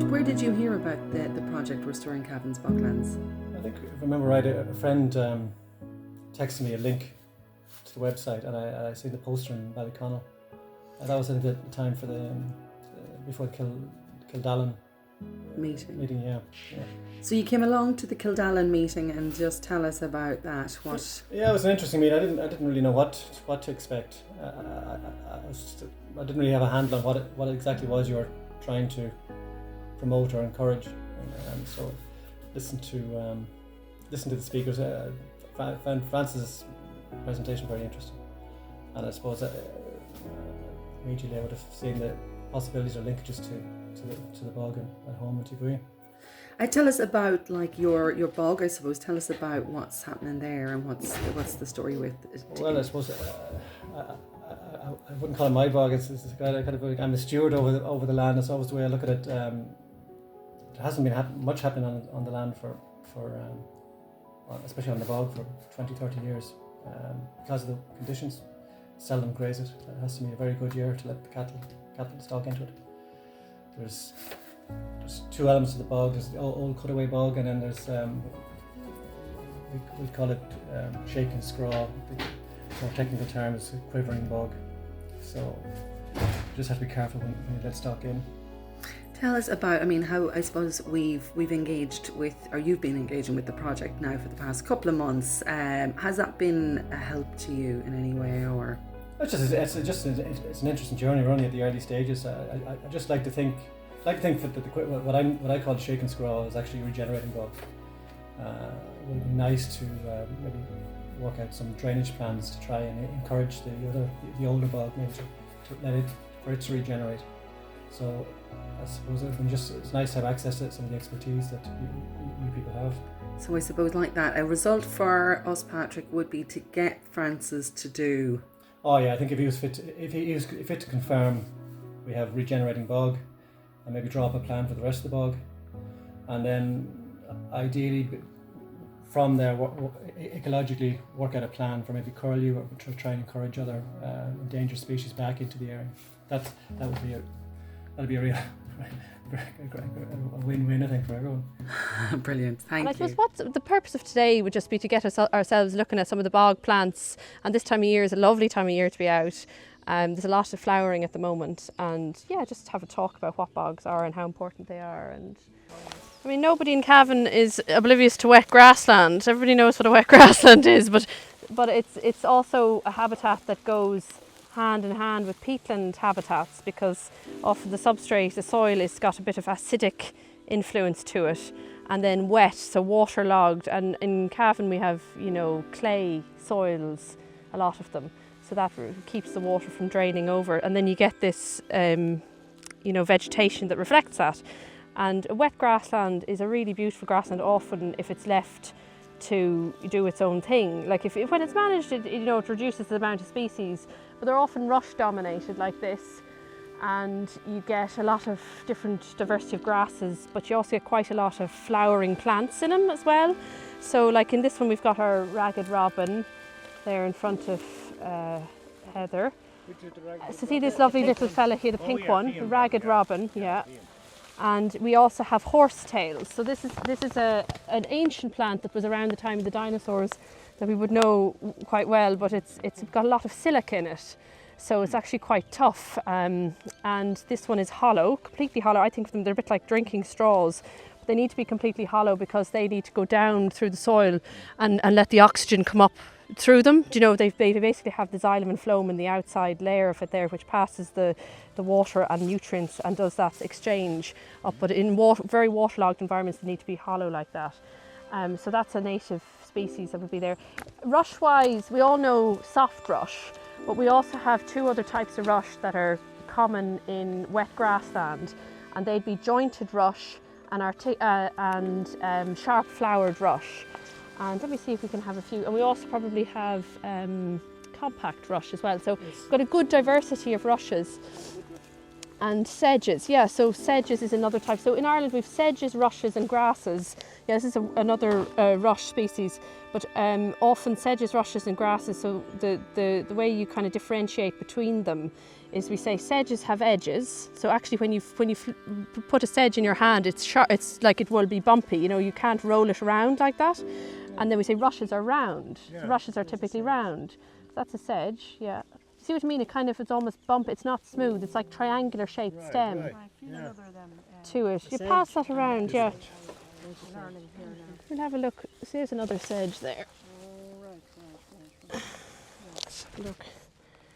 where did you hear about the project Restoring Cavan's Boglands? I think, if I remember right, a friend texted me a link to the website, and I seen the poster in Ballyconnell. And that was at the time for before the Kildallan Meeting. yeah. So you came along to the Kildallan meeting, and just tell us about that. What? Yeah, it was an interesting meeting. I didn't really know what to expect. I didn't really have a handle on what exactly was you were trying to promote or encourage, and so listen to the speakers. Found Francis' presentation very interesting, and I suppose immediately I would have seen the possibilities or linkages to the bog at home in Teeboy. Tell us about your bog, I suppose. Tell us about what's happening there and what's the story with it. Well, I suppose I wouldn't call it my bog. It's kind of I'm a steward over the land. That's always the way I look at it. There hasn't been much happening on the land for especially on the bog for 20-30 years because of the conditions. Seldom graze it. It has to be a very good year to let the cattle stock into it. There's two elements of the bog. There's the old cutaway bog, and then there's we call it shaken scraw. The more technical term is quivering bog. So you just have to be careful when you let stock in. Tell us about, how, I suppose we've engaged with, or you've been engaging with the project now for the past couple of months. Has that been a help to you in any way, or? It's an interesting journey. We're only at the early stages. I just like to think that what I call shaken scrawl is actually regenerating bog. It would be nice to maybe work out some drainage plans to try and encourage the older bog maybe for it to regenerate. So I suppose it's nice to have access to some of the expertise that you people have. So I suppose like that, a result for us, Patrick, would be to get Francis to do. Oh yeah, I think if he was fit to confirm, we have regenerating bog, and maybe draw up a plan for the rest of the bog, and then ideally from there ecologically work out a plan for maybe curlew, or to try and encourage other endangered species back into the area. That'd be a real a win-win, I think, for everyone. Brilliant, thank you. And I suppose what's the purpose of today would just be to get ourselves looking at some of the bog plants, and this time of year is a lovely time of year to be out. There's a lot of flowering at the moment, and yeah, just have a talk about what bogs are and how important they are. And nobody in Cavan is oblivious to wet grassland. Everybody knows what a wet grassland is, but it's also a habitat that goes hand in hand with peatland habitats, because often the substrate, the soil, has got a bit of acidic influence to it, and then wet, so waterlogged. And in Cavan we have, clay soils, a lot of them, so that keeps the water from draining over, and then you get this vegetation that reflects that. And a wet grassland is a really beautiful grassland, often if it's left to do its own thing. Like when it's managed, it reduces the amount of species, but they're often rush dominated like this, and you get a lot of different diversity of grasses, but you also get quite a lot of flowering plants in them as well. So like in this one we've got our ragged robin there in front of Heather. So see this lovely little fella here, the pink one, the ragged robin, yeah. And we also have horsetails. So this is an ancient plant that was around the time of the dinosaurs that we would know quite well, but it's got a lot of silica in it, so it's actually quite tough. And this one is hollow, completely hollow. I think they're a bit like drinking straws. But they need to be completely hollow because they need to go down through the soil and let the oxygen come up through them. They basically have the xylem and phloem in the outside layer of it there, which passes the water and nutrients and does that exchange up. But in very waterlogged environments, they need to be hollow like that. So that's a native species that would be there. Rush-wise, we all know soft rush, but we also have two other types of rush that are common in wet grassland, and they'd be jointed rush and sharp-flowered rush. And let me see if we can have a few. And we also probably have compact rush as well. So we've got a good diversity of rushes. And sedges, yeah, so sedges is another type. So in Ireland we've sedges, rushes and grasses. Yeah, this is another rush species, but often sedges, rushes and grasses, so the way you kind of differentiate between them is we say sedges have edges. So actually when you put a sedge in your hand, it's sharp, it's like it will be bumpy, you know, you can't roll it around like that. And then we say rushes are round. Yeah. So rushes are typically round. That's a sedge, yeah. See what I mean? It kind of, it's almost bumpy, it's not smooth, it's like triangular shaped stem Right. Yeah. to it. You pass that around, yeah. We'll have a look. See, there's another sedge there. Look.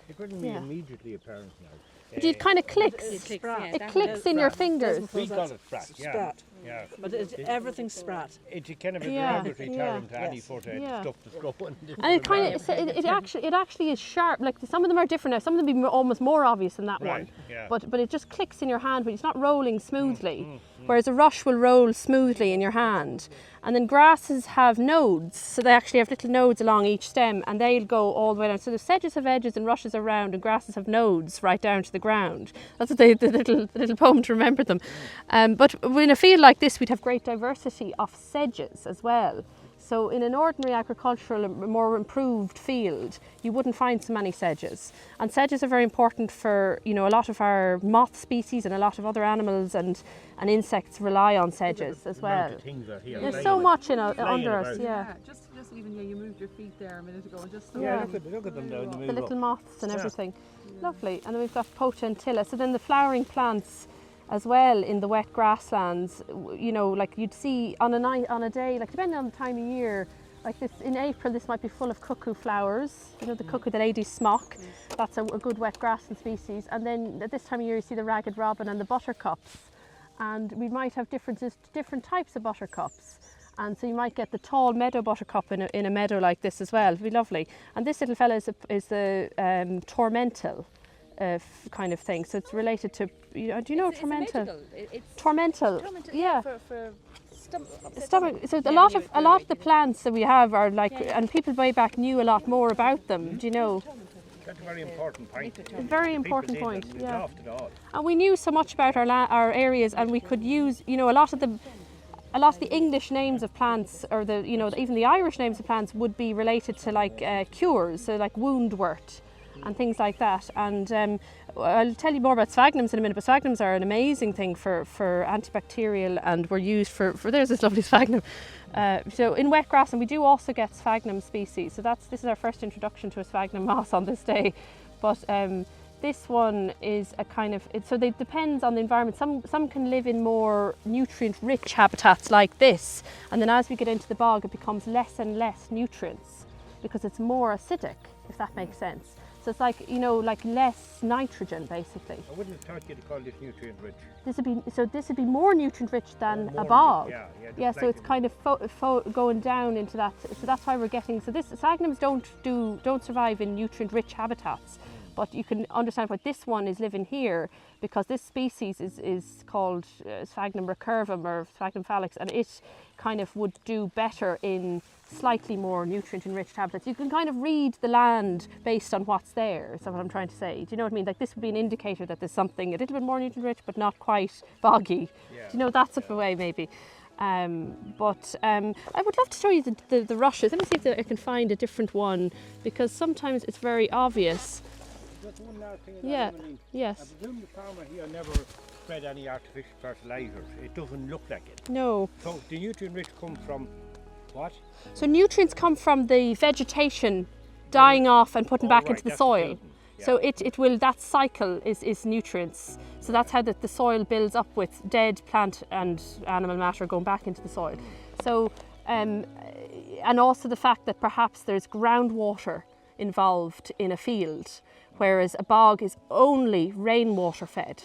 It wouldn't be Yeah. immediately apparent now. But it kind of clicks. It clicks in your fingers. We got it sprat, yeah. Sprat. Yeah. But everything's sprat. It's a kind of a Yeah, derogatory yeah. term to any Yes. foot of Yeah. stuff that's growing. And it kind of, it actually is sharp. Like some of them are different now. Some of them be almost more obvious than that Right, one. yeah. But it just clicks in your hand, but it's not rolling smoothly. Whereas a rush will roll smoothly in your hand. And then grasses have nodes, so they actually have little nodes along each stem, and they'll go all the way down. So the sedges have edges and rushes are round, and grasses have nodes right down to the ground. That's what the little poem to remember them. But in a field like this, we'd have great diversity of sedges as well. So in an ordinary agricultural, more improved field, you wouldn't find so many sedges. And sedges are very important for, you know, a lot of our moth species and a lot of other animals and insects rely on sedges as well. Things are here. There's right? so much under Flying us, about. yeah. Just even you moved your feet there a minute ago. Just Yeah, look at them down the The middle. little moths and everything. Lovely. And then we've got potentilla. So then the flowering plants as well in the wet grasslands, you know, like you'd see on a day, like depending on the time of year, like this in April, this might be full of cuckoo flowers, you know, the cuckoo, the lady's smock. That's a good wet grassland species. And then at this time of year, you see the ragged robin and the buttercups. And we might have different types of buttercups. And so you might get the tall meadow buttercup in a meadow like this as well. It'd be lovely. And this little fella is the tormental kind of thing. So it's related to, you know, do you know tormental? Tormental, yeah. For Stomach. So a lot of the plants that we have are like, and people way back knew a lot more about them. Do you know? That's a very important point. A very People important did point. it Yeah. off it all. And we knew so much about our areas, and we could use, you know, a lot of the English names of plants, or the, you know, even the Irish names of plants would be related to like cures, so like woundwort and things like that. And I'll tell you more about sphagnums in a minute, but sphagnums are an amazing thing for antibacterial, and were used for there's this lovely sphagnum. So in wet grass, and we do also get sphagnum species. So this is our first introduction to a sphagnum moss on this day. But this one is a kind of, so it depends on the environment. Some can live in more nutrient-rich habitats like this, and then as we get into the bog, it becomes less and less nutrients because it's more acidic, if that makes sense. So it's like, you know, like less nitrogen basically. I wouldn't have thought you to call this nutrient rich. This would be more nutrient-rich than a bog. Yeah, So it's kind of going down into that. So that's why we're getting. So sphagnums don't survive in nutrient-rich habitats. But you can understand why this one is living here, because this species is called Sphagnum recurvum or Sphagnum fallax, and it kind of would do better in slightly more nutrient-enriched habitats. You can kind of read the land based on what's there, is what I'm trying to say. Do you know what I mean? Like this would be an indicator that there's something a little bit more nutrient-rich but not quite boggy. Yeah. Do you know, that sort of a way maybe. I would love to show you the rushes. Let me see if I can find a different one, because sometimes it's very obvious. Just one last thing. Yeah, Emmeline. yes. I presume the farmer here never spread any artificial fertilisers. It doesn't look like it. No. So the nutrient rich come from what? So nutrients come from the vegetation dying off and putting back into the that's soil. feeding. Yeah. So it will, that cycle is nutrients. So that's how the soil builds up with dead plant and animal matter going back into the soil. So, and also the fact that perhaps there's groundwater involved in a field, whereas a bog is only rainwater fed.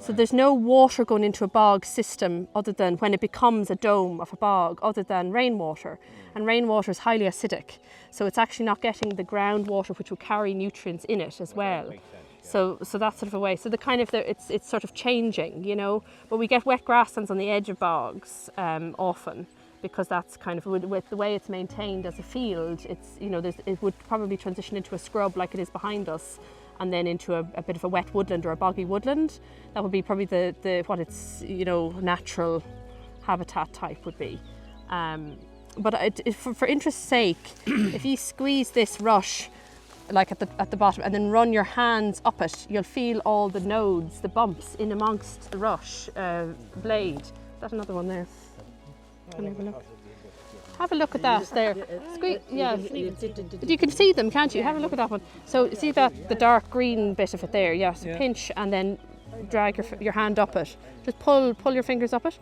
So there's no water going into a bog system other than when it becomes a dome of a bog, other than rainwater. And rainwater is highly acidic. So it's actually not getting the groundwater which will carry nutrients in it as well. Makes sense, yeah. So that's sort of a way. So it's sort of changing, you know. But we get wet grasslands on the edge of bogs often, because that's kind of, with the way it's maintained as a field, it's, you know, it would probably transition into a scrub like it is behind us, and then into a bit of a wet woodland or a boggy woodland. That would be probably what its, you know, natural habitat type would be. But for interest's sake, if you squeeze this rush like at the bottom and then run your hands up it, you'll feel all the nodes, the bumps in amongst the rush blade. That's another one there. Can I have a look? Have a look at that there. Squeeze, yeah, you can see them, can't you? Have a look at that one. So see that the dark green bit of it there? Yeah. So pinch and then drag your hand up it. Just pull your fingers up it.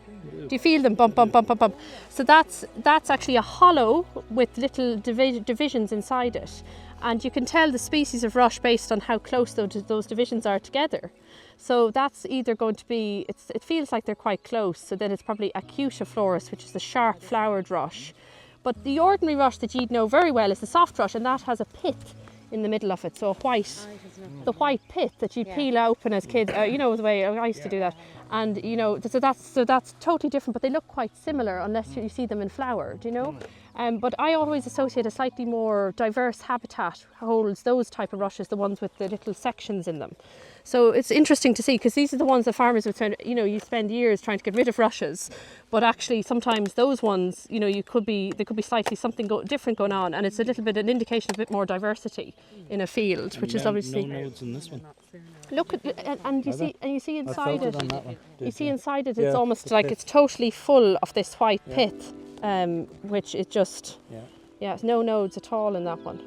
Do you feel them bump, bump, bump, bump, bump? So that's actually a hollow with little divisions inside it, and you can tell the species of rush based on how close those divisions are together. So that's either going to be, it feels like they're quite close, so then it's probably acutiflorus, which is the sharp flowered rush. But the ordinary rush that you'd know very well is the soft rush, and that has a pith in the middle of it, so a the white pith that you peel open as kids. You know the way I used to do that, and you know, so that's totally different. But they look quite similar unless you see them in flower. Do you know? But I always associate a slightly more diverse habitat holds those type of rushes, the ones with the little sections in them. So it's interesting to see, because these are the ones that farmers would say, you know, you spend years trying to get rid of rushes, but actually sometimes those ones, you know, there could be slightly something different going on, and it's a little bit an indication of a bit more diversity in a field, which is obviously. No nodes in this one. Look at and you see inside it. You see inside it, it's almost like it's totally full of this white pith, which is just no nodes at all in that one.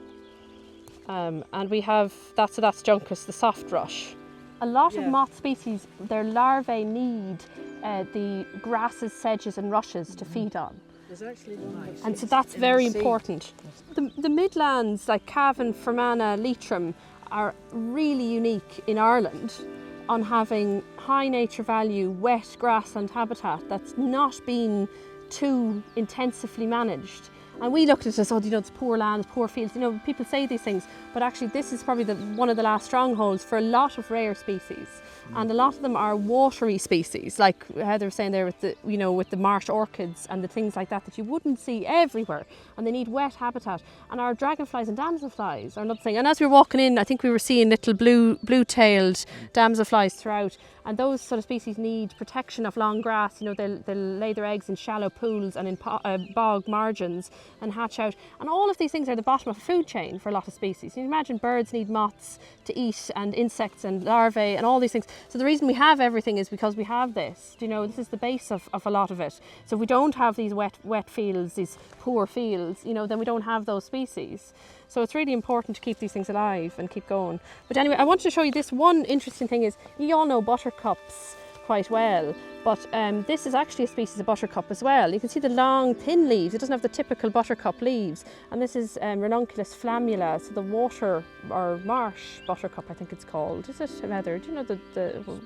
And we have that's juncus, the soft rush. A lot of moth species, their larvae need the grasses, sedges and rushes to feed on. There's actually one. And so that's very important. The Midlands, like Cavan, Fermanagh, Leitrim, are really unique in Ireland on having high nature value, wet grassland habitat that's not been too intensively managed. And we looked at it as, oh, you know, it's poor land, poor fields. You know, people say these things, but actually this is probably one of the last strongholds for a lot of rare species. And a lot of them are watery species, like Heather was saying there with the, you know, with the marsh orchids and the things like that you wouldn't see everywhere. And they need wet habitat. And our dragonflies and damselflies are another thing. And as we were walking in, I think we were seeing little blue-tailed damselflies throughout. And those sort of species need protection of long grass. You know, they'll lay their eggs in shallow pools and in bog margins and hatch out. And all of these things are the bottom of a food chain for a lot of species. You can imagine birds need moths to eat, and insects and larvae and all these things. So the reason we have everything is because we have this. You know, this is the base of a lot of it. So if we don't have these wet fields, these poor fields, you know, then we don't have those species. So it's really important to keep these things alive and keep going. But anyway, I wanted to show you this one interesting thing is, you all know buttercups quite well, but this is actually a species of buttercup as well. You can see the long thin leaves. It doesn't have the typical buttercup leaves, and this is Ranunculus flammula, so the water or marsh buttercup, I think it's called. Is it, Heather? Do you know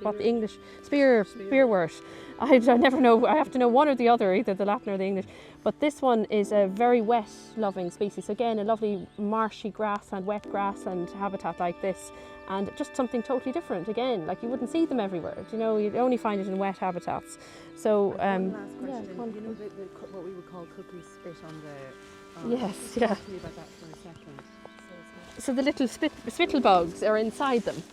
what the English spearwort? I never know. I have to know one or the other, either the Latin or the English. But this one is a very wet loving species. So again, a lovely marshy grassland, wet grassland habitat like this. And just something totally different again, like you wouldn't see them everywhere. You know, you'd only find it in wet habitats. So, one last question. You know what we would call cuckoo spit on the... Yes, yeah. Talk to me about that for a second. So the little spittle-bugs are inside them.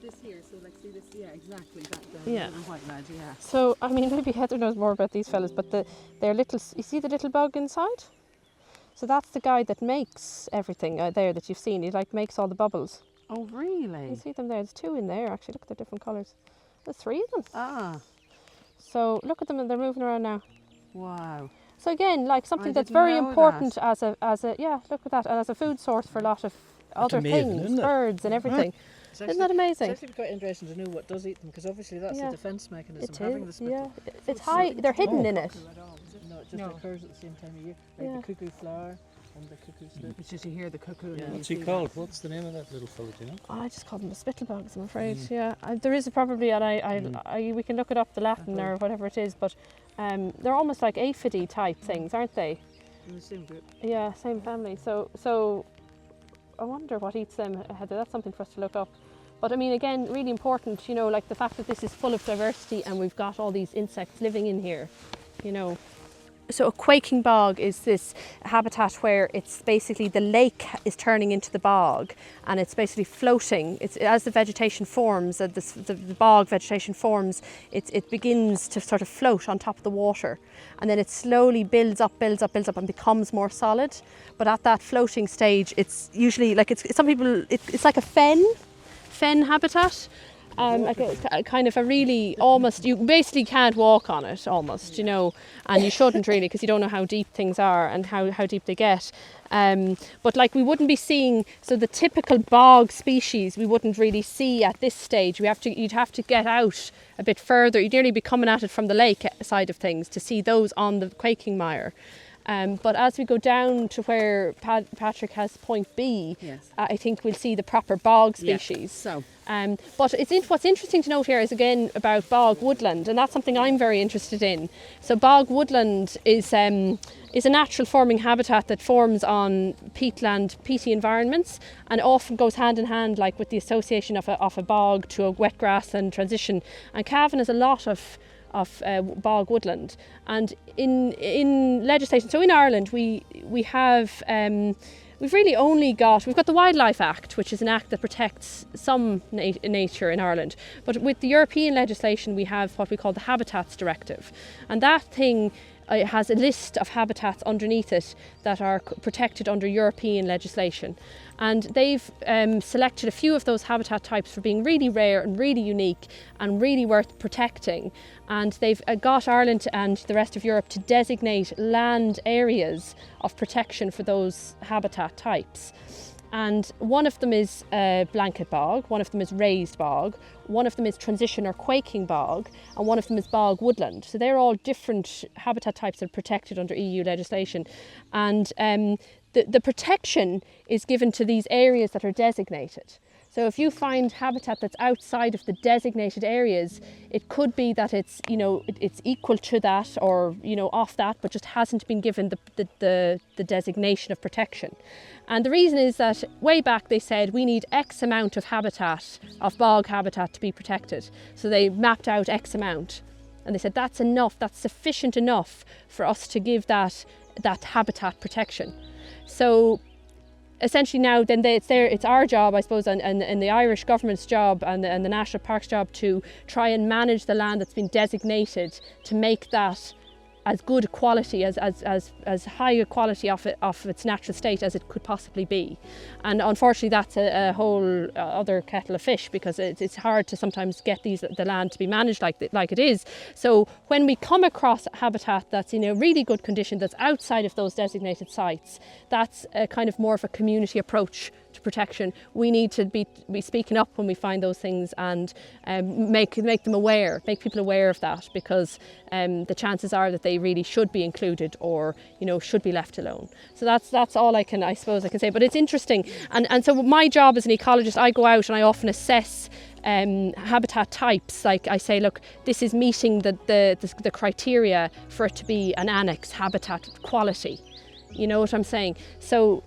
This here, so like see this, yeah, exactly, that Yeah. little white lad, yeah. So, I mean, maybe Heather knows more about these fellas, but they're little, you see the little bug inside? So that's the guy that makes everything there that you've seen. He like makes all the bubbles. Oh, really? You see them there, there's two in there actually, look at the different colours. There's three of them. Ah, So look at them, and they're moving around now. wow. So again, like something I that's didn't very know important as a yeah, look at that, and as a food source for a lot of other amazing, things, isn't it? birds and everything. It's Isn't that amazing? It's actually quite interesting to know what does eat them, because obviously that's Yeah. a defence mechanism, It having the is, spittle. yeah. It's high, they're hidden in it. No, it just occurs at the same time of year, like Yeah. the cuckoo flower and the cuckoo spit. It's just you hear the cuckoo. Yeah. And What's he called? What's the name of that little fellow, do you know? Oh, I just call them the spittle-bugs, I'm afraid. Yeah, there is probably, and we can look it up, the Latin or whatever it is, but they're almost like aphidae type things, aren't they? In the same group. Yeah, same family. So I wonder what eats them, Heather. That's something for us to look up. But I mean, again, really important, you know, like the fact that this is full of diversity and we've got all these insects living in here, you know. So a quaking bog is this habitat where it's basically the lake is turning into the bog, and it's basically floating. It's as the vegetation forms, the bog vegetation forms, it begins to sort of float on top of the water, and then it slowly builds up and becomes more solid. But at that floating stage, it's usually like it's like a fen habitat. Like a kind of a really almost, you basically can't walk on it almost, and you shouldn't really, because you don't know how deep things are and how deep they get. But like we wouldn't be seeing, so the typical bog species we wouldn't really see at this stage. You'd have to get out a bit further. You'd nearly be coming at it from the lake side of things to see those on the quaking mire. But as we go down to where Patrick has point B, Yes. I think we'll see the proper bog species. So But what's interesting to note here is again about bog woodland, and that's something I'm very interested in. So bog woodland is a natural forming habitat that forms on peatland, peaty environments, and often goes hand in hand, like with the association of a bog to a wet grassland transition. And Cavan has a lot of bog woodland, and in legislation, so in Ireland we have we've got the Wildlife Act, which is an act that protects some nature in Ireland, but with the European legislation we have what we call the Habitats Directive, and that thing has a list of habitats underneath it that are protected under European legislation. And they've selected a few of those habitat types for being really rare and really unique and really worth protecting. And they've got Ireland and the rest of Europe to designate land areas of protection for those habitat types. And one of them is blanket bog, one of them is raised bog, one of them is transition or quaking bog, and one of them is bog woodland. So they're all different habitat types that are protected under EU legislation. And the protection is given to these areas that are designated. So if you find habitat that's outside of the designated areas, it could be that it's equal to that or off that, but just hasn't been given the designation of protection. And the reason is that way back they said we need X amount of habitat, of bog habitat, to be protected. So they mapped out X amount, and they said that's enough, that's sufficient enough for us to give that habitat protection. So essentially now then it's our job, I suppose, and the Irish government's job and the National Parks job to try and manage the land that's been designated to make that as good a quality, as high a quality of its natural state as it could possibly be. And unfortunately that's a whole other kettle of fish, because it's hard to sometimes get the land to be managed like it is. So when we come across habitat that's in a really good condition, that's outside of those designated sites, that's a kind of more of a community approach to protection. We need to be speaking up when we find those things and make people aware of that, because the chances are that they really should be included or should be left alone. So that's all I suppose I can say. But it's interesting, and so my job as an ecologist, I go out and I often assess habitat types. Like I say, look, this is meeting the criteria for it to be an annex habitat quality. You know what I'm saying? So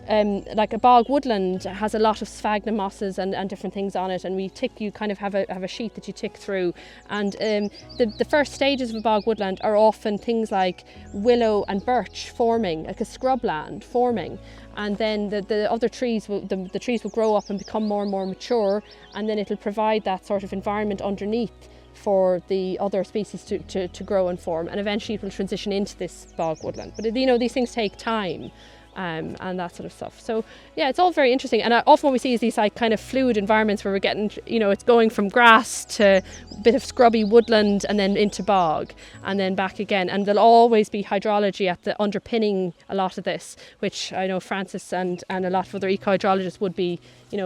like a bog woodland has a lot of sphagnum mosses and different things on it, and you kind of have a sheet that you tick through, and the first stages of a bog woodland are often things like willow and birch forming, like a scrubland forming, and then the other trees the trees will grow up and become more and more mature, and then it'll provide that sort of environment underneath for the other species to grow and form, and eventually it will transition into this bog woodland. But these things take time, and that sort of stuff. So yeah, it's all very interesting, and often what we see is these like kind of fluid environments where we're getting, it's going from grass to a bit of scrubby woodland and then into bog and then back again, and there'll always be hydrology at the underpinning a lot of this, which I know Francis and a lot of other eco-hydrologists would be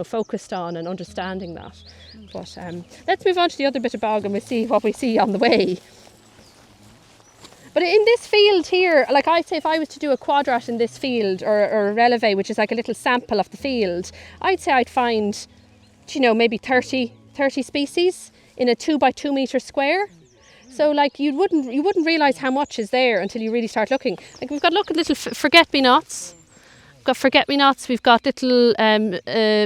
focused on and understanding that. But let's move on to the other bit of bog and we'll see what we see on the way. But in this field here, like I'd say if I was to do a quadrat in this field or a releve, which is like a little sample of the field, I'd say I'd find, maybe 30 species in a 2 by 2 metre square. So like you wouldn't realise how much is there until you really start looking. Like we've got little forget-me-nots. We've got little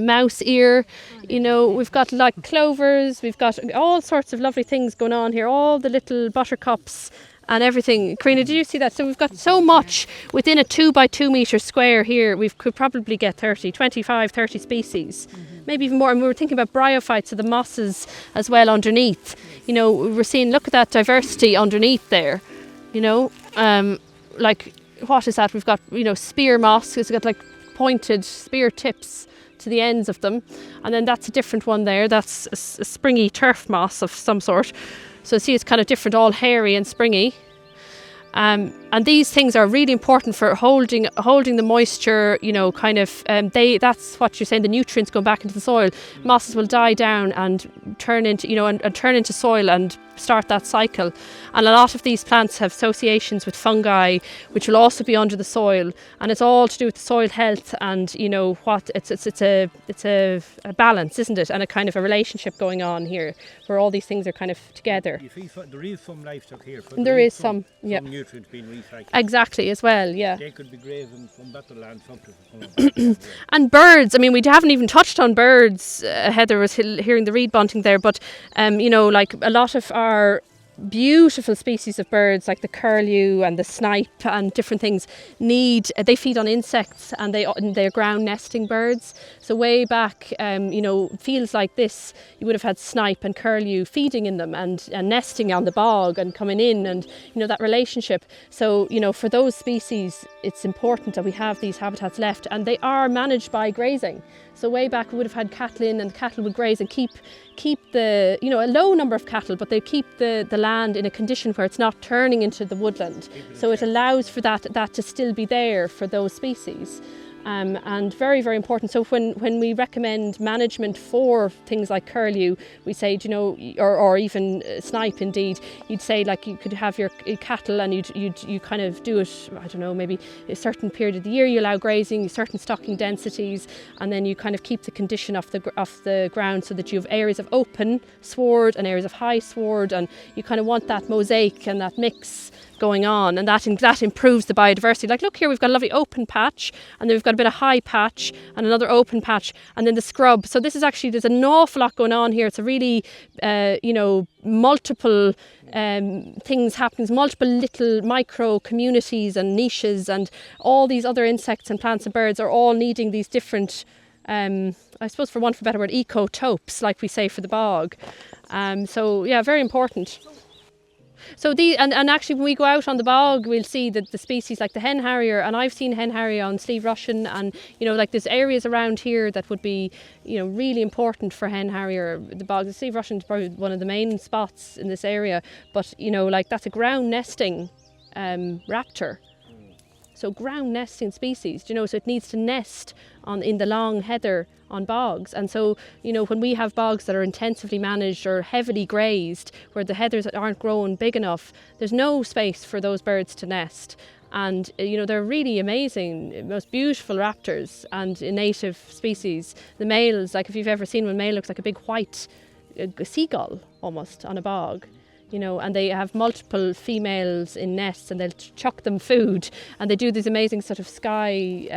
mouse ear, we've got like clovers, we've got all sorts of lovely things going on here, all the little buttercups and everything. Karina, did you see that? So we've got so much within a 2 by 2 metre square here. We could probably get 25, 30 species, maybe even more. And we were thinking about bryophytes, so the mosses as well underneath. You know, we're seeing, look at that diversity underneath there. You know, like, what is that? We've got, you know, spear moss. It's got like pointed spear tips to the ends of them. And then that's a different one there. That's a springy turf moss of some sort. So see, it's kind of different, all hairy and springy. And these things are really important for holding the moisture, you know, kind of, that's what you're saying, the nutrients go back into the soil. Mosses will die down and turn into, you know, and turn into soil and start that cycle. And a lot of these plants have associations with fungi, which will also be under the soil. And it's all to do with the soil health and, you know, what it's a balance, isn't it? And a kind of a relationship going on here where all these things are kind of together. You see, there is some livestock here. So There is some nutrients being recycled. Exactly, as well, yeah. They could be grazing from better land sometimes. And birds, I mean, we haven't even touched on birds. Heather was hearing the reed bunting there, but, you know, like a lot of our beautiful species of birds like the curlew and the snipe and different things they feed on insects, and they're ground nesting birds. So way back, you know, fields like this, you would have had snipe and curlew feeding in them and nesting on the bog and coming in, and, you know, that relationship. So, you know, for those species, it's important that we have these habitats left, and they are managed by grazing. So way back we would have had cattle in, and the cattle would graze and keep the, you know, a low number of cattle, but they keep the land in a condition where it's not turning into the woodland. So it allows for that to still be there for those species. And very, very important. So when we recommend management for things like curlew, we say, you know, or even snipe indeed, you'd say like you could have your cattle and you kind of do it, I don't know, maybe a certain period of the year you allow grazing, certain stocking densities, and then you kind of keep the condition of the ground so that you have areas of open sward and areas of high sward, and you kind of want that mosaic and that mix going on, and that improves the biodiversity. Like, look here, we've got a lovely open patch, and then we've got a bit of high patch and another open patch, and then the scrub. So this is actually, there's an awful lot going on here. It's a really, you know, multiple things happening, multiple little micro communities and niches, and all these other insects and plants and birds are all needing these different, I suppose for want of a better word, ecotopes, like we say for the bog. So yeah, very important. So and actually when we go out on the bog, we'll see that the species like the hen harrier, and I've seen hen harrier on Slieve Rushen, and, you know, like there's areas around here that would be, you know, really important for hen harrier. The bog, the Slieve Rushen is probably one of the main spots in this area, but, you know, like that's a ground nesting raptor. So ground nesting species, you know, so it needs to nest in the long heather on bogs. And so, you know, when we have bogs that are intensively managed or heavily grazed, where the heathers aren't grown big enough, there's no space for those birds to nest. And, you know, they're really amazing, most beautiful raptors and native species. The males, like if you've ever seen one, male looks like a big white seagull almost on a bog. You know, and they have multiple females in nests, and they'll chuck them food, and they do these amazing sort of sky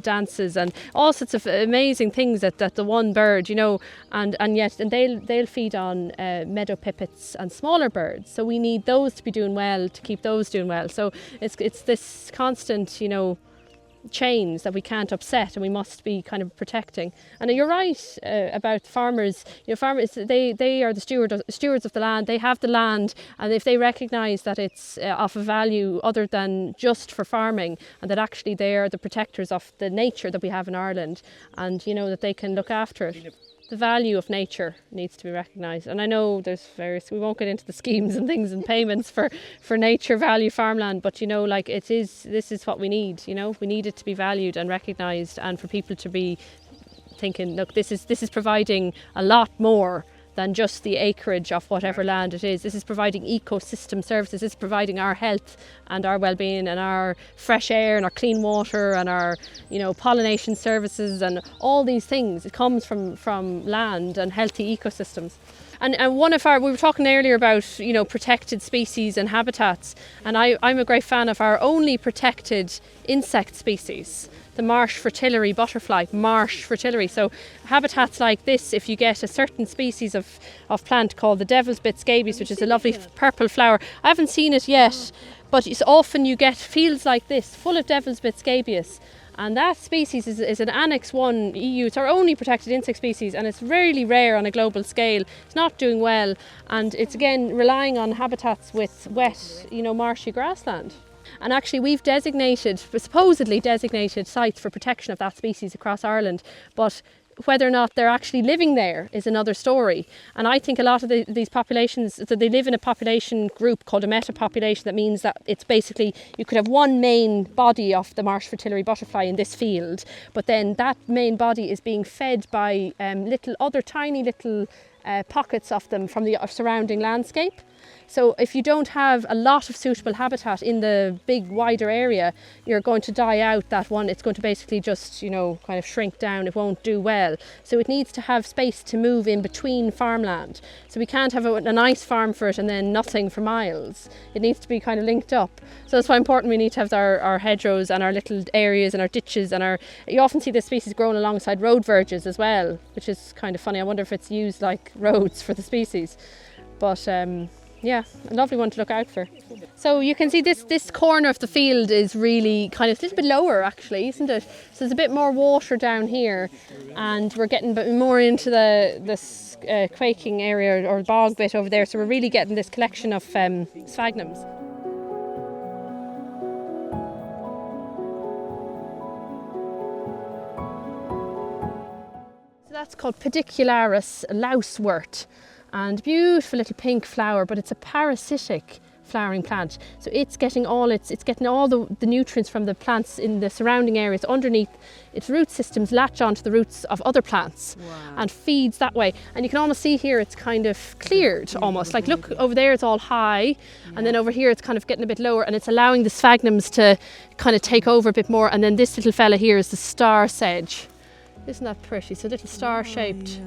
dances and all sorts of amazing things that the one bird, you know, and they'll feed on meadow pipits and smaller birds. So we need those to be doing well to keep those doing well. So it's this constant, you know, chains that we can't upset, and we must be kind of protecting. And you're right about farmers. You know, farmers, they are the stewards of the land. They have the land, and if they recognise that it's of a value other than just for farming, and that actually they are the protectors of the nature that we have in Ireland, and, you know, that they can look after it. The value of nature needs to be recognised. And I know there's we won't get into the schemes and things and payments for nature value farmland, but, you know, like this is what we need, you know, we need it to be valued and recognised, and for people to be thinking, look, this is providing a lot more than just the acreage of whatever land it is. This is providing ecosystem services. This is providing our health and our well-being and our fresh air and our clean water and our, you know, pollination services and all these things. It comes from land and healthy ecosystems. And one of our, we were talking earlier about, you know, protected species and habitats, and I'm a great fan of our only protected insect species, the marsh fritillary butterfly, marsh fritillary. So habitats like this, if you get a certain species of plant called the devil's bit scabious, which is a lovely purple flower. I haven't seen it yet, but it's often you get fields like this full of devil's bit scabious. And that species is an Annex 1 EU. It's our only protected insect species, and it's really rare on a global scale. It's not doing well, and it's again relying on habitats with wet, you know, marshy grassland. And actually we've supposedly designated sites for protection of that species across Ireland, but whether or not they're actually living there is another story. And I think a lot of these populations, so they live in a population group called a metapopulation. That means that it's basically, you could have one main body of the marsh fritillary butterfly in this field, but then that main body is being fed by tiny little pockets of them from the surrounding landscape. So if you don't have a lot of suitable habitat in the big wider area, you're going to die out that one. It's going to basically just, you know, kind of shrink down. It won't do well. So it needs to have space to move in between farmland. So we can't have a nice farm for it and then nothing for miles. It needs to be kind of linked up. So that's why important we need to have our hedgerows and our little areas and our ditches, and you often see this species grown alongside road verges as well, which is kind of funny. I wonder if it's used like roads for the species. But yeah, a lovely one to look out for. So you can see this corner of the field is really kind of a little bit lower actually, isn't it? So there's a bit more water down here, and we're getting a bit more into this quaking area or bog bit over there. So we're really getting this collection of sphagnums. So that's called Pedicularis lousewort. And beautiful little pink flower, but it's a parasitic flowering plant. So it's getting all the nutrients from the plants in the surrounding areas underneath. Its root systems latch onto the roots of other plants. Wow. And feeds that way. And you can almost see here it's kind of cleared almost. Like look over there, it's all high, and then over here it's kind of getting a bit lower, and it's allowing the sphagnums to kind of take over a bit more. And then this little fella here is the star sedge. Isn't that pretty? So little star-shaped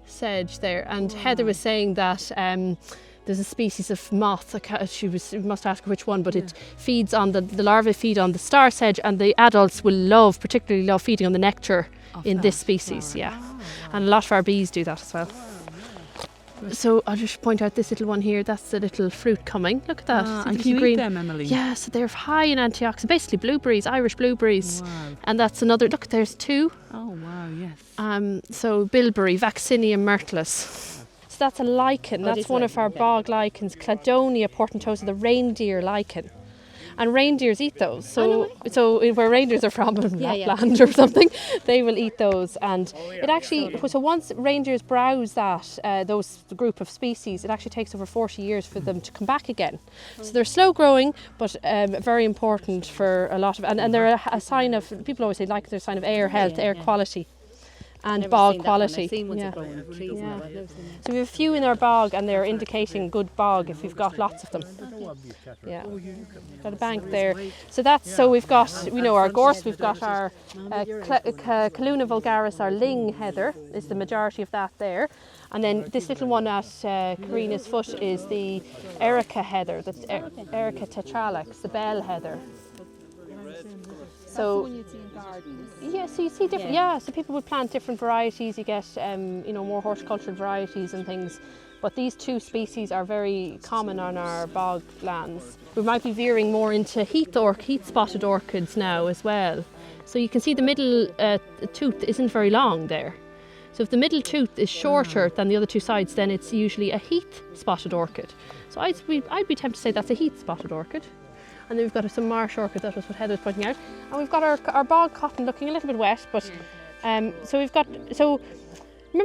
sedge there. And Heather was saying that there's a species of moth, we must ask her which one, but it feeds on the larvae feed on the star sedge, and the adults will particularly love feeding on the nectar in this species. And a lot of our bees do that as well. So I'll just point out this little one here. That's the little fruit coming. Look at that. And can you eat them, Emily? Yeah, so they're high in antioxidants. Basically blueberries, Irish blueberries. Wow. And that's another. Look, there's two. Oh wow, yes. So bilberry, Vaccinium myrtillus. So that's a lichen. That's one of our bog lichens. Cladonia portentosa, the reindeer lichen. And reindeers eat those. So where reindeers are from, in Lapland or something, they will eat those. And it actually, so once reindeers browse those group of species, it actually takes over 40 years for them to come back again. So they're slow growing, but very important for a lot of, and they're a sign of, people always say they're a sign of air health, air quality. And bog quality. I've seen ones that grow in trees. So we have a few in our bog, and they're indicating good bog if we've got lots of them. Yeah, got a bank there. So so we've got, our gorse. We've got our Calluna vulgaris, our ling heather is the majority of that there, and then this little one at Karina's foot is the Erica heather, that's Erica tetralex, the bell heather. So so you see different. So people would plant different varieties. You get more horticultural varieties and things. But these two species are very common on our bog lands. We might be veering more into heath spotted orchids now as well. So you can see the middle tooth isn't very long there. So if the middle tooth is shorter than the other two sides, then it's usually a heath spotted orchid. So I'd be tempted to say that's a heath spotted orchid. And then we've got some marsh orchid, that was what Heather was pointing out. And we've got our bog cotton looking a little bit wet, but remember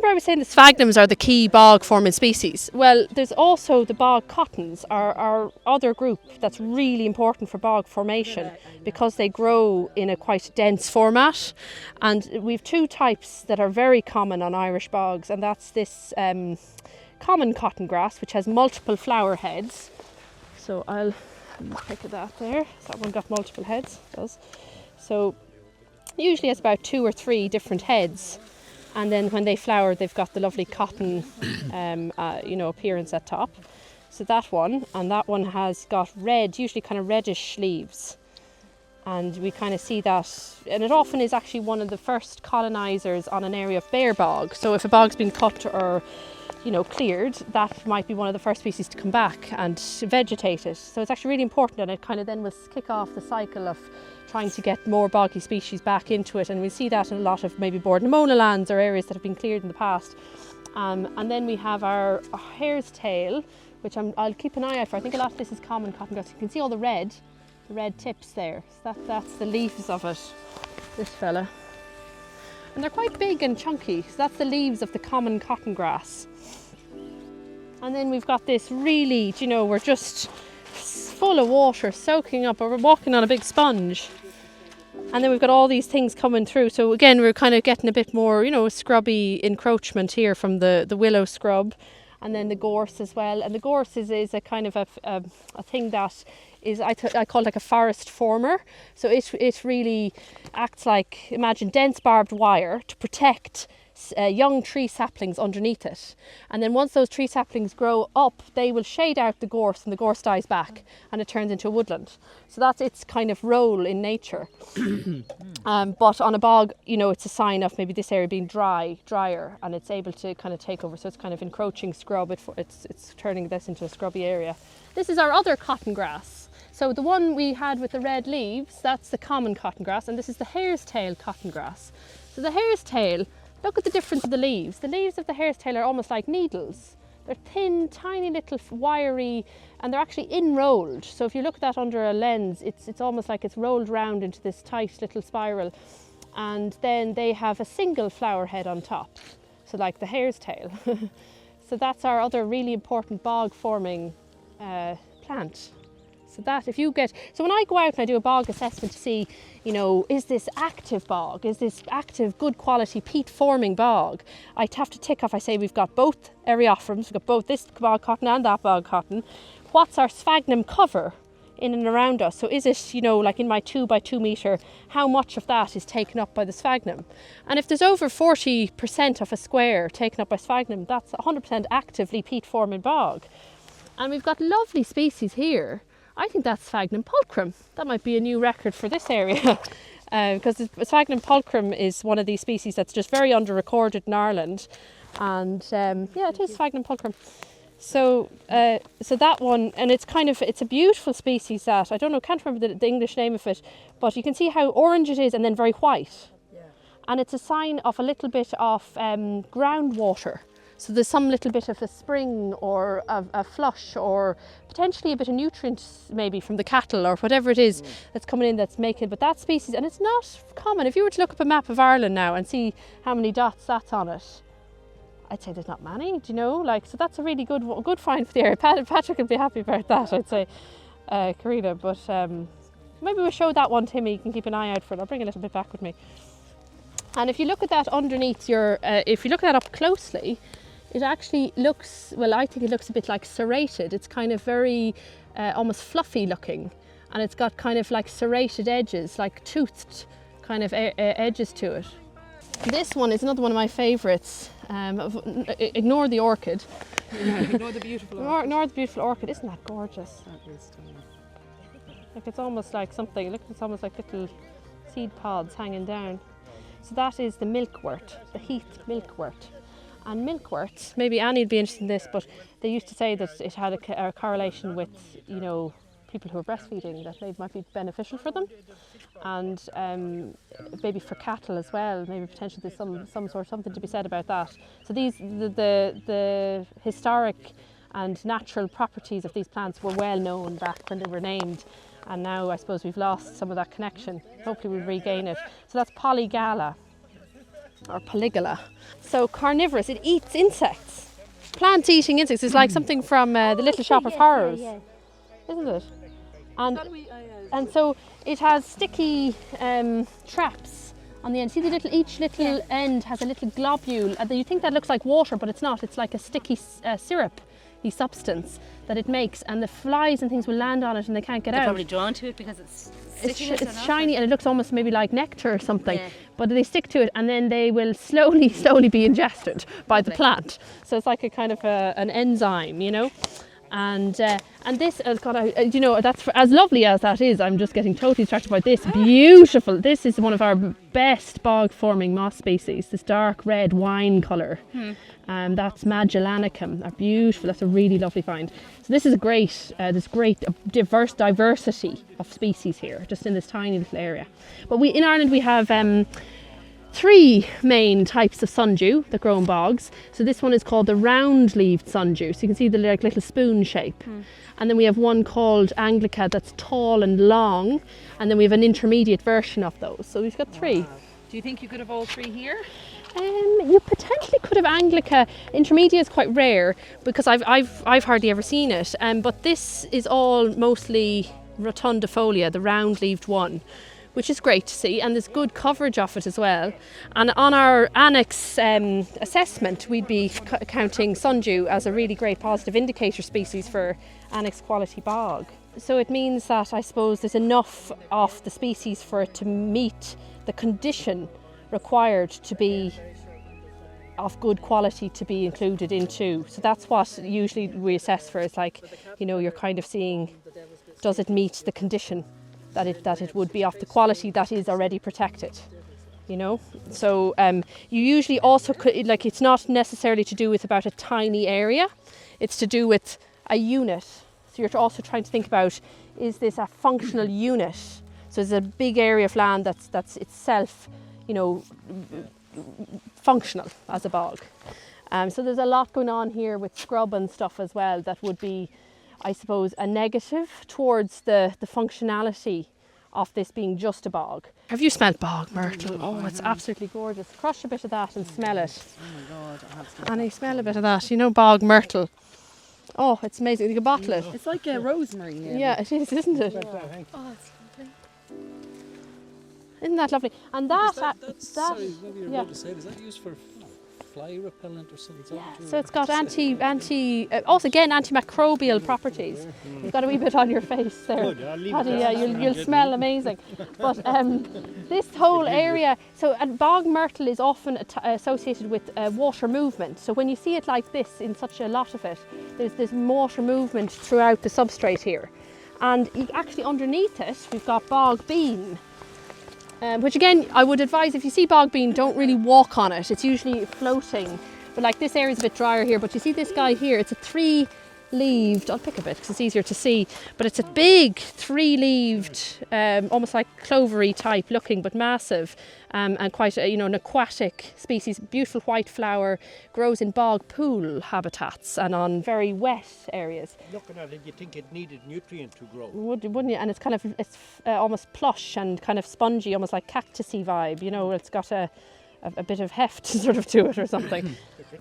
I was saying the sphagnums are the key bog forming species. Well, there's also the bog cottons, our other group that's really important for bog formation because they grow in a quite dense format. And we've two types that are very common on Irish bogs, and that's this common cotton grass, which has multiple flower heads. So I'll pick of that there. That one got multiple heads. It does. So usually it's about 2 or 3 different heads, And then when they flower, they've got the lovely cotton, appearance at top. So that one, and that one has got red, usually kind of reddish leaves. And we kind of see that, and it often is actually one of the first colonisers on an area of bare bog. So if a bog's been cut or, cleared, that might be one of the first species to come back and vegetate it. So it's actually really important, and it kind of then will kick off the cycle of trying to get more boggy species back into it. And we see that in a lot of maybe Bordnamola lands or areas that have been cleared in the past. And then we have our hare's tail, which I'll keep an eye out for. I think a lot of this is common cotton grass. You can see all the red tips there. So that's the leaves of it, this fella. And they're quite big and chunky. So that's the leaves of the common cotton grass. And then we've got this really, we're just full of water, soaking up, or we're walking on a big sponge. And then we've got all these things coming through. So again, we're kind of getting a bit more, scrubby encroachment here from the willow scrub. And then the gorse as well. And the gorse is a kind of a thing that is, I call it like a forest former. So it really acts like, imagine dense barbed wire to protect young tree saplings underneath it. And then once those tree saplings grow up, they will shade out the gorse, and the gorse dies back and it turns into a woodland. So that's its kind of role in nature. But on a bog, it's a sign of maybe this area being drier, and it's able to kind of take over. So it's kind of encroaching scrub. It's turning this into a scrubby area. This is our other cotton grass. So the one we had with the red leaves, that's the common cotton grass, and this is the hare's tail cotton grass. So the hare's tail, look at the difference of the leaves. The leaves of the hare's tail are almost like needles. They're thin, tiny little wiry, and they're actually in-rolled. So if you look at that under a lens, it's almost like it's rolled round into this tight little spiral. And then they have a single flower head on top, so like the hare's tail. So that's our other really important bog-forming plant. So when I go out and I do a bog assessment to see, is this active bog? Is this active, good quality peat forming bog? I have to tick off, I say we've got both Eriophrums, we've got both this bog cotton and that bog cotton. What's our sphagnum cover in and around us? So is it, like in my 2 by 2 metre, how much of that is taken up by the sphagnum? And if there's over 40% of a square taken up by sphagnum, that's 100% actively peat forming bog. And we've got lovely species here. I think that's Sphagnum pulchrum. That might be a new record for this area, because Sphagnum pulchrum is one of these species that's just very under-recorded in Ireland. And it is Sphagnum pulchrum. So that one, and it's a beautiful species that, I don't know, can't remember the English name of it, but you can see how orange it is and then very white. Yeah. And it's a sign of a little bit of groundwater. So there's some little bit of a spring or a flush, or potentially a bit of nutrients maybe from the cattle or whatever it is that's coming in that's making, but that species, and it's not common. If you were to look up a map of Ireland now and see how many dots that's on it, I'd say there's not many, so that's a really good find for the area. Patrick would be happy about that, I'd say, Karina, but maybe we'll show that one, Timmy, you can keep an eye out for it. I'll bring a little bit back with me. And if you look at that underneath if you look at that up closely, it actually looks, I think it looks a bit like serrated. It's kind of very almost fluffy looking, and it's got kind of like serrated edges, like toothed kind of edges to it. This one is another one of my favourites. Ignore the orchid. Yeah, ignore the beautiful orchid. Ignore the beautiful orchid. Isn't that gorgeous? That is stunning. Like it's almost like something. Look, it's almost like little seed pods hanging down. So that is the milkwort, the heath milkwort. And milkworts, maybe Annie would be interested in this, but they used to say that it had a correlation with, people who are breastfeeding, that maybe might be beneficial for them, and maybe for cattle as well. Maybe potentially there's some sort of something to be said about that. So the historic and natural properties of these plants were well known back when they were named, and now I suppose we've lost some of that connection. Hopefully we'll regain it. So that's Polygala, or Polygala. So carnivorous, it eats insects, plant-eating insects. It's like something from the Little Shop of Horrors, isn't it? And so it has sticky traps on the end. See each little end has a little globule. You think that looks like water, but it's not. It's like a sticky syrupy substance that it makes, and the flies and things will land on it and they can't get out. They're probably drawn to it because it's it's shiny and it looks almost maybe like nectar or something. Yeah. But they stick to it and then they will slowly be ingested by the plant. So it's like a kind of an enzyme, you know. And this has got you know, that's as lovely as that is. I'm just getting totally distracted by this. Beautiful. This is one of our best bog forming moss species. This dark red wine colour. That's Magellanicum. They're beautiful. That's a really lovely find. So this is a great, there's great diversity of species here, just in this tiny little area. But in Ireland we have 3 main types of sundew that grow in bogs. So this one is called the round-leaved sundew. So you can see the little spoon shape. And then we have one called Anglica that's tall and long. And then we have an intermediate version of those. So we've got 3. Wow. Do you think you could have all 3 here? You potentially could have Anglica. Intermediate is quite rare because I've hardly ever seen it. But this is all mostly rotundifolia, the round-leaved one, which is great to see, and there's good coverage of it as well. And on our annex assessment, we'd be counting sundew as a really great positive indicator species for annex quality bog. So it means that I suppose there's enough of the species for it to meet the condition required to be of good quality to be included into. So that's what usually we assess for. It's like, you know, you're kind of seeing, does it meet the condition that it would be of the quality that is already protected, you know. So you usually also could, like, it's not necessarily to do with about a tiny area, it's to do with a unit. So you're also trying to think about, is this a functional unit? So it's a big area of land that's itself, you know, functional as a bog. So there's a lot going on here with scrub and stuff as well that would be, I suppose, a negative towards the functionality of this being just a bog. Have you smelled bog myrtle? Oh, it's absolutely gorgeous. Crush a bit of that and smell it. Oh my God, I have smelled And you smell a bit of that, you know, bog myrtle. Oh, it's amazing. You can bottle it. It's like a rosemary. Yeah, it is, isn't it? Oh, it's lovely. Isn't that lovely? And that, sorry, maybe you're yeah. about to say, is that used for fly repellent or something? So it's got also again antimicrobial properties. You've got a wee bit on your face there, Good, I'll leave it Paddy. there. Yeah, you'll smell amazing. But this whole area, so bog myrtle is often associated with water movement. So when you see it like this in such a lot of it, there's this water movement throughout the substrate here, and actually underneath it we've got bog bean. Which again, I would advise, if you see bog bean, don't really walk on it. It's usually floating. But like this area is a bit drier here. But you see this guy here, it's a 3-leaved, I'll pick a bit because it's easier to see. But it's a big 3-leaved, almost like clovery type looking, but massive. And quite an aquatic species. Beautiful white flower, grows in bog pool habitats and on very wet areas. Looking at it, you think it needed nutrient to grow. Wouldn't you? And it's almost plush and kind of spongy, almost like cactusy vibe. You know, it's got a bit of heft sort of to it or something.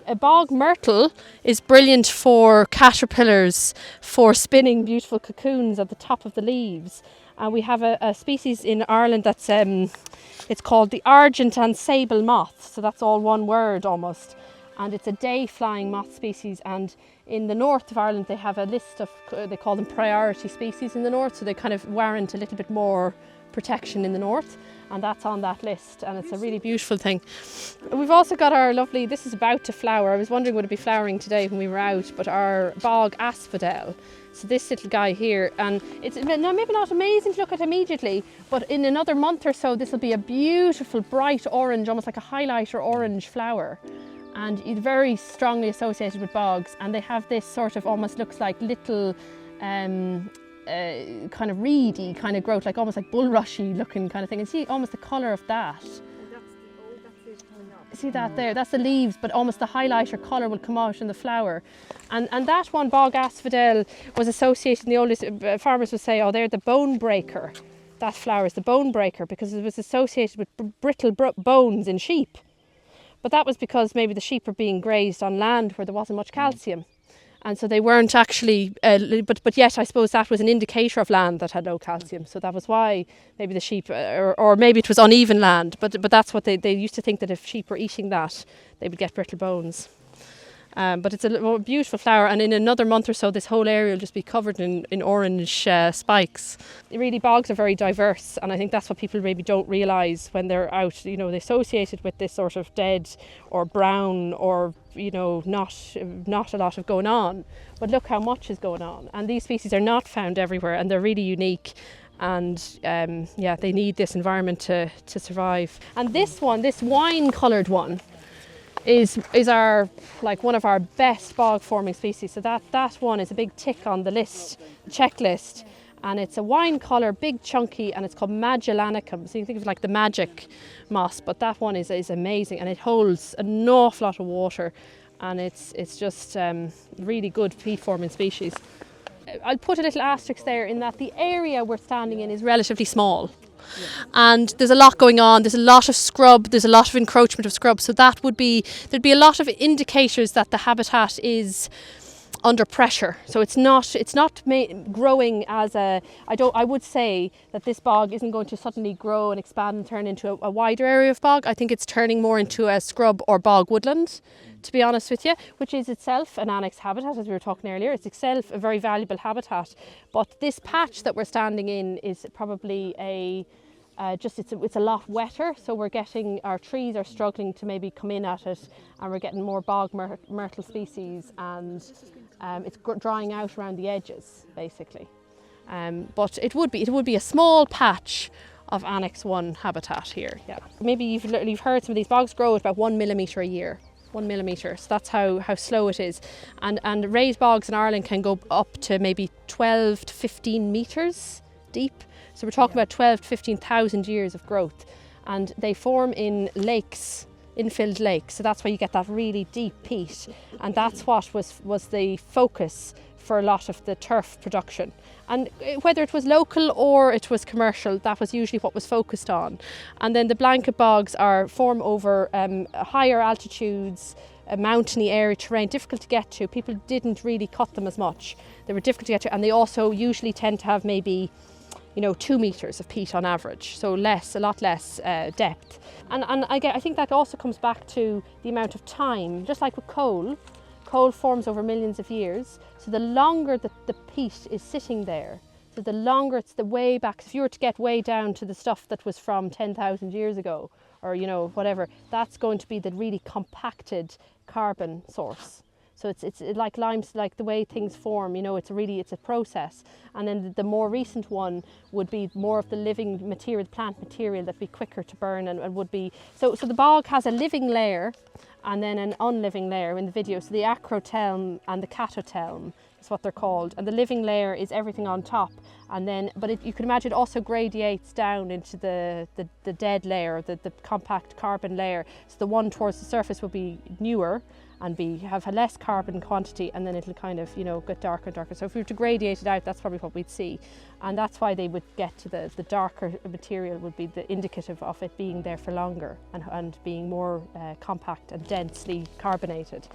A bog myrtle is brilliant for caterpillars, for spinning beautiful cocoons at the top of the leaves. And we have a species in Ireland that's it's called the argent and sable moth. So that's all one word almost. And it's a day-flying moth species. And in the north of Ireland, they have a list of, they call them priority species in the north. So they kind of warrant a little bit more protection in the north. And that's on that list. And it's a really beautiful thing. We've also got our lovely, this is about to flower. I was wondering would it be flowering today when we were out, but our bog asphodel. So this little guy here, and it's maybe not amazing to look at immediately, but in another month or so, this will be a beautiful bright orange, almost like a highlighter orange flower. And it's very strongly associated with bogs, and they have this sort of almost looks like little kind of reedy kind of growth, like almost like bulrushy looking kind of thing. And see almost the colour of that. See that there? That's the leaves, but almost the highlighter colour will come out in the flower. And that one, bog asphodel, was associated in the oldest, farmers would say, oh, they're the bone breaker. That flower is the bone breaker because it was associated with brittle bones in sheep. But that was because maybe the sheep were being grazed on land where there wasn't much calcium. And so they weren't actually, but yet I suppose that was an indicator of land that had low calcium. So that was why maybe the sheep, or maybe it was uneven land, but that's what they used to think, that if sheep were eating that, they would get brittle bones. But it's a beautiful flower, and in another month or so this whole area will just be covered in orange spikes. Really, bogs are very diverse, and I think that's what people maybe don't realise when they're out. You know, they associate it with this sort of dead or brown or, you know, not a lot of going on. But look how much is going on, and these species are not found everywhere, and they're really unique. And yeah, they need this environment to survive. And this one, this wine coloured one, is our, like, one of our best bog forming species. So that one is a big tick on the list, checklist, and it's a wine colour, big chunky, and it's called Magellanicum. So you think of like the magic moss, but that one is amazing, and it holds an awful lot of water, and it's just really good peat forming species. I'll put a little asterisk there in that the area we're standing in is relatively small. And there's a lot going on, there's a lot of scrub, there's a lot of encroachment of scrub, so there'd be a lot of indicators that the habitat is under pressure. So it's not growing as I would say that this bog isn't going to suddenly grow and expand and turn into a wider area of bog. I think it's turning more into a scrub or bog woodland, to be honest with you, which is itself an annexed habitat, as we were talking earlier. It's itself a very valuable habitat, but this patch that we're standing in is probably it's a lot wetter, so we're getting, our trees are struggling to maybe come in at it, and we're getting more bog myrtle species, and it's drying out around the edges basically. But it would be a small patch of Annex 1 habitat here. Yeah, maybe you've heard some of these bogs grow at about 1 millimetre a year. 1 millimetre, so that's how slow it is. And raised bogs in Ireland can go up to maybe 12 to 15 metres deep. So we're talking about 12 to 15,000 years of growth, and they form in lakes, infilled lakes. So that's why you get that really deep peat, and that's what was the focus for a lot of the turf production. And whether it was local or it was commercial, that was usually what was focused on. And then the blanket bogs form over higher altitudes, a mountainy area terrain, difficult to get to. People didn't really cut them as much. They were difficult to get to, and they also usually tend to have maybe 2 metres of peat on average, so a lot less depth. And I think that also comes back to the amount of time. Just like with coal forms over millions of years, so the longer the peat is sitting there, so the longer it's the way back. If you were to get way down to the stuff that was from 10,000 years ago, or whatever, that's going to be the really compacted carbon source. So it's like limes, like the way things form, it's a process. And then the more recent one would be more of the living material, the plant material, that'd be quicker to burn and would be. So the bog has a living layer and then an unliving layer in the video. So the acrotelm and the catotelm is what they're called. And the living layer is everything on top. And then, you can imagine it also gradiates down into the dead layer, the compact carbon layer. So the one towards the surface will be newer and have a less carbon quantity, and then it'll kind of get darker and darker. So if we were to gradiate it out, that's probably what we'd see, and that's why they would get to the darker material would be the indicative of it being there for longer and being more compact and densely carbonated.